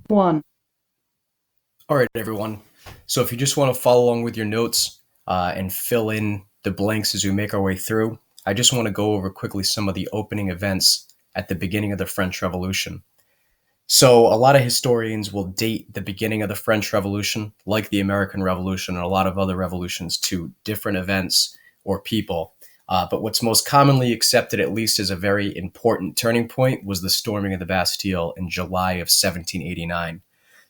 One. All right, everyone. So if you just want to follow along with your notes and fill in the blanks as we make our way through, I just want to go over quickly some of the opening events at the beginning of the French Revolution. So a lot of historians will date the beginning of the French Revolution, like the American Revolution and a lot of other revolutions, to different events or people. But what's most commonly accepted, at least as a very important turning point, was the storming of the Bastille in July of 1789.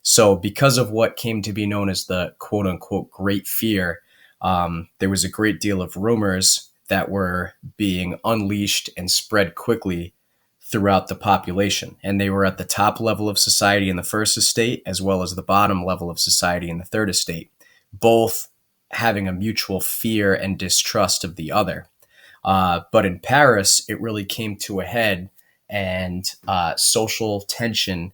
So, because of what came to be known as the quote unquote Great Fear, there was a great deal of rumors that were being unleashed and spread quickly throughout the population. And they were at the top level of society in the first estate, as well as the bottom level of society in the third estate, both having a mutual fear and distrust of the other. But in Paris, it really came to a head, and social tension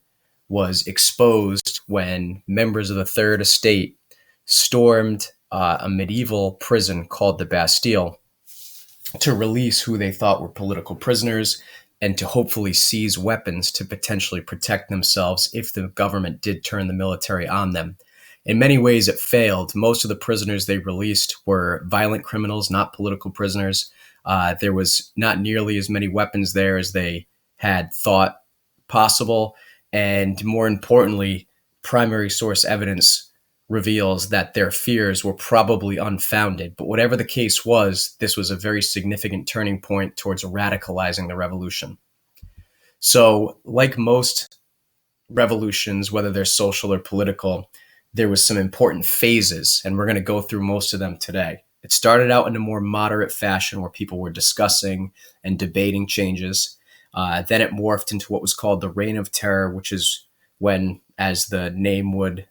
was exposed when members of the Third Estate stormed a medieval prison called the Bastille to release who they thought were political prisoners and to hopefully seize weapons to potentially protect themselves if the government did turn the military on them. In many ways, it failed. Most of the prisoners they released were violent criminals, not political prisoners. There was not nearly as many weapons there as they had thought possible. And more importantly, primary source evidence reveals that their fears were probably unfounded. But whatever the case was, this was a very significant turning point towards radicalizing the revolution. So, like most revolutions, whether they're social or political, there was some important phases, and we're going to go through most of them today. It started out in a more moderate fashion where people were discussing and debating changes. Then it morphed into what was called the Reign of Terror, which is when, as the name would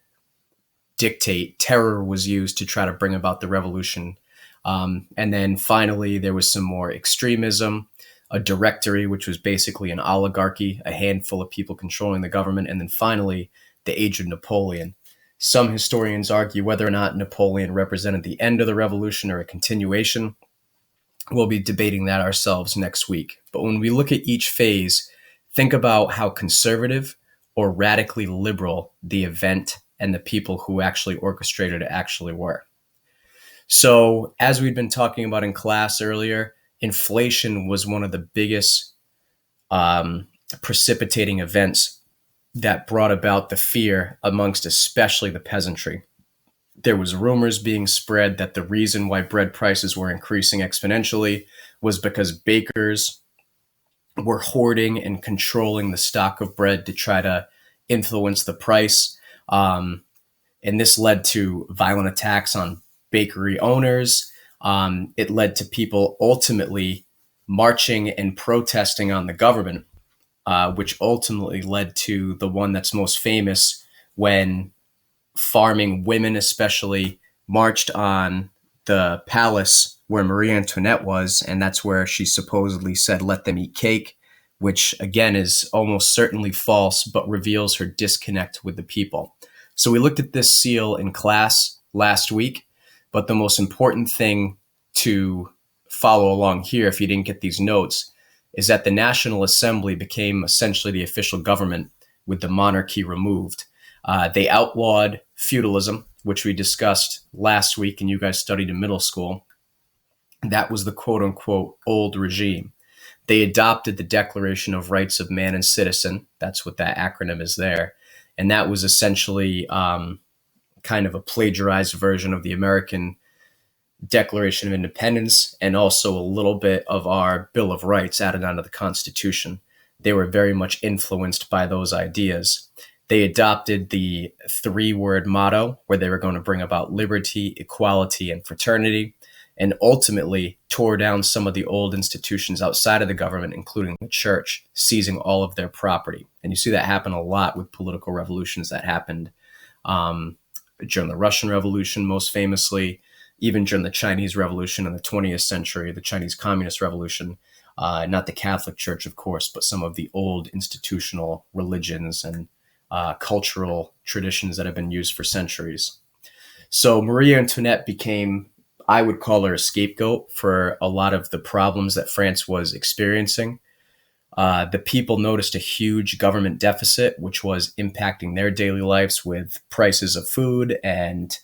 dictate, terror was used to try to bring about the revolution. And then finally, there was some more extremism, a directory, which was basically an oligarchy, a handful of people controlling the government. And then finally, the age of Napoleon. Some historians argue whether or not Napoleon represented the end of the revolution or a continuation. We'll be debating that ourselves next week. But when we look at each phase, think about how conservative or radically liberal the event and the people who actually orchestrated it actually were. So, as we've been talking about in class earlier, inflation was one of the biggest precipitating events that brought about the fear amongst especially the peasantry. There was rumors being spread that the reason why bread prices were increasing exponentially was because bakers were hoarding and controlling the stock of bread to try to influence the price. And this led to violent attacks on bakery owners. It led to people ultimately marching and protesting on the government, which ultimately led to the one that's most famous when farming women, especially, marched on the palace where Marie Antoinette was. And that's where she supposedly said, "Let them eat cake," which again is almost certainly false, but reveals her disconnect with the people. So we looked at this seal in class last week, but the most important thing to follow along here, if you didn't get these notes, is that the National Assembly became essentially the official government with the monarchy removed. They outlawed feudalism, which we discussed last week and you guys studied in middle school. That was the quote unquote old regime. They adopted the Declaration of Rights of Man and Citizen. That's what that acronym is there. And that was essentially kind of a plagiarized version of the American Declaration of Independence and also a little bit of our Bill of Rights added onto the Constitution. They were very much influenced by those ideas. They adopted the three-word motto where they were going to bring about liberty, equality, and fraternity, and ultimately tore down some of the old institutions outside of the government, including the church, seizing all of their property. And you see that happen a lot with political revolutions that happened um, during the Russian Revolution, most famously, even during the Chinese Revolution in the 20th century, the Chinese Communist Revolution, not the Catholic Church, of course, but some of the old institutional religions and cultural traditions that have been used for centuries. So Marie Antoinette became, I would call her a scapegoat for a lot of the problems that France was experiencing. The people noticed a huge government deficit, which was impacting their daily lives with prices of food and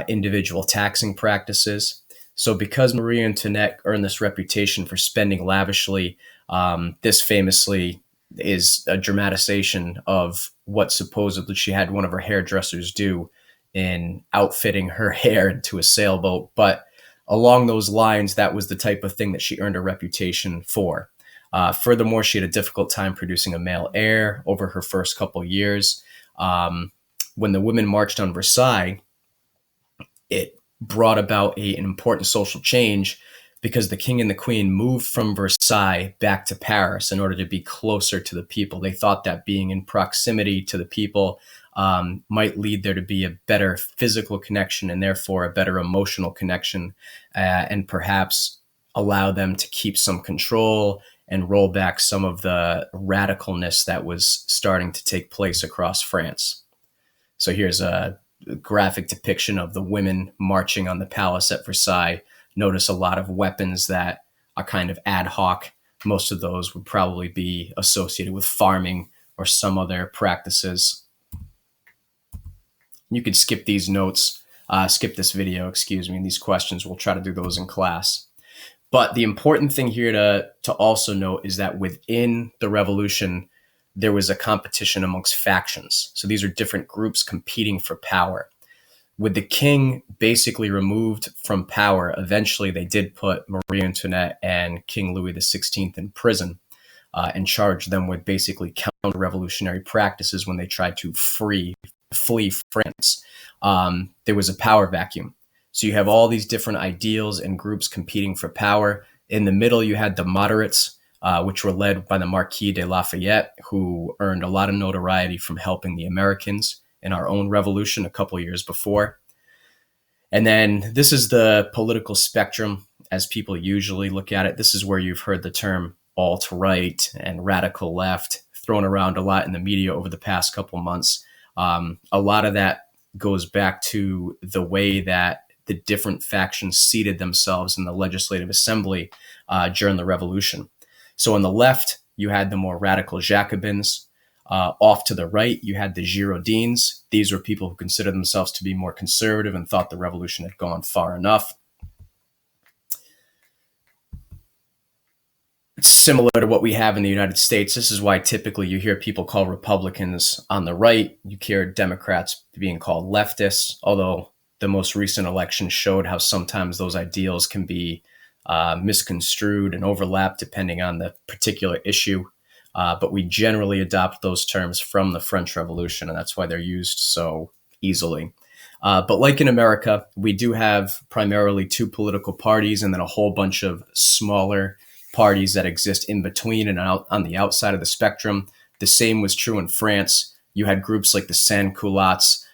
individual taxing practices. So, because Marie Antoinette earned this reputation for spending lavishly, this famously is a dramatization of what supposedly she had one of her hairdressers do in outfitting her hair into a sailboat. But along those lines, that was the type of thing that she earned a reputation for. Furthermore, she had a difficult time producing a male heir over her first couple years. When the women marched on Versailles, it brought about an important social change because the king and the queen moved from Versailles back to Paris in order to be closer to the people. They thought that being in proximity to the people might lead there to be a better physical connection and therefore a better emotional connection, and perhaps allow them to keep some control and roll back some of the radicalness that was starting to take place across France. So here's a graphic depiction of the women marching on the palace at Versailles. Notice a lot of weapons that are kind of ad hoc. Most of those would probably be associated with farming or some other practices. You could skip these notes, skip this video, excuse me, and these questions. We'll try to do those in class. But the important thing here to also note is that within the revolution, there was a competition amongst factions. So these are different groups competing for power. With the king basically removed from power, eventually they did put Marie Antoinette and King Louis XVI in prison and charged them with basically counter-revolutionary practices when they tried to flee France. There was a power vacuum. So you have all these different ideals and groups competing for power. In the middle, you had the moderates, which were led by the Marquis de Lafayette, who earned a lot of notoriety from helping the Americans in our own revolution a couple years before. And then this is the political spectrum as people usually look at it. This is where you've heard the term alt-right and radical left thrown around a lot in the media over the past couple months. A lot of that goes back to the way that the different factions seated themselves in the legislative assembly during the revolution. So on the left, you had the more radical Jacobins. Off to the right, you had the Girondins. These were people who considered themselves to be more conservative and thought the revolution had gone far enough. It's similar to what we have in the United States. This is why typically you hear people call Republicans on the right. You hear Democrats being called leftists, although the most recent election showed how sometimes those ideals can be misconstrued and overlap depending on the particular issue. But we generally adopt those terms from the French Revolution, and that's why they're used so easily. But like in America, we do have primarily two political parties and then a whole bunch of smaller parties that exist in between and out on the outside of the spectrum. The same was true in France. You had groups like the Sans-Culottes,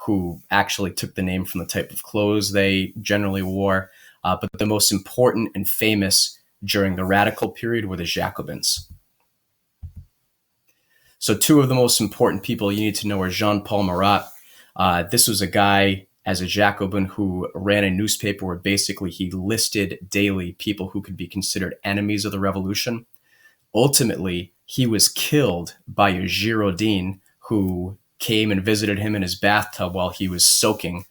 who actually took the name from the type of clothes they generally wore. But the most important and famous during the radical period were the Jacobins. So two of the most important people you need to know are Jean-Paul Marat. This was a guy as a Jacobin who ran a newspaper where basically he listed daily people who could be considered enemies of the revolution. Ultimately, he was killed by a Girondin who came and visited him in his bathtub while he was soaking.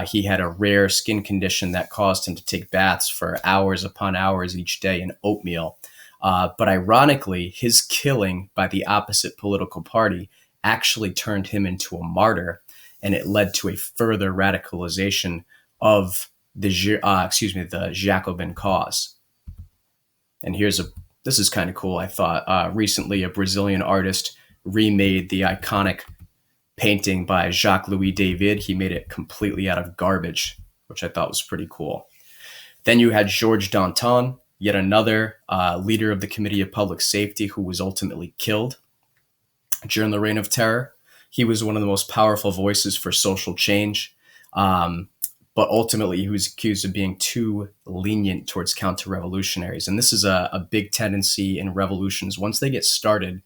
He had a rare skin condition that caused him to take baths for hours upon hours each day in oatmeal. But ironically, his killing by the opposite political party actually turned him into a martyr, and it led to a further radicalization of the Jacobin cause. And this is kind of cool, I thought. Recently, a Brazilian artist remade the iconic painting by Jacques-Louis David. He made it completely out of garbage, which I thought was pretty cool. Then you had Georges Danton, yet another leader of the Committee of Public Safety who was ultimately killed during the Reign of Terror. He was one of the most powerful voices for social change, but ultimately he was accused of being too lenient towards counter-revolutionaries. And this is a big tendency in revolutions. Once they get started,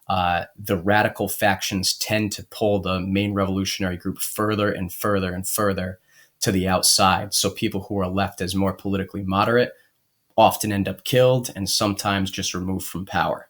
the radical factions tend to pull the main revolutionary group further and further and further to the outside. So people who are left as more politically moderate often end up killed and sometimes just removed from power.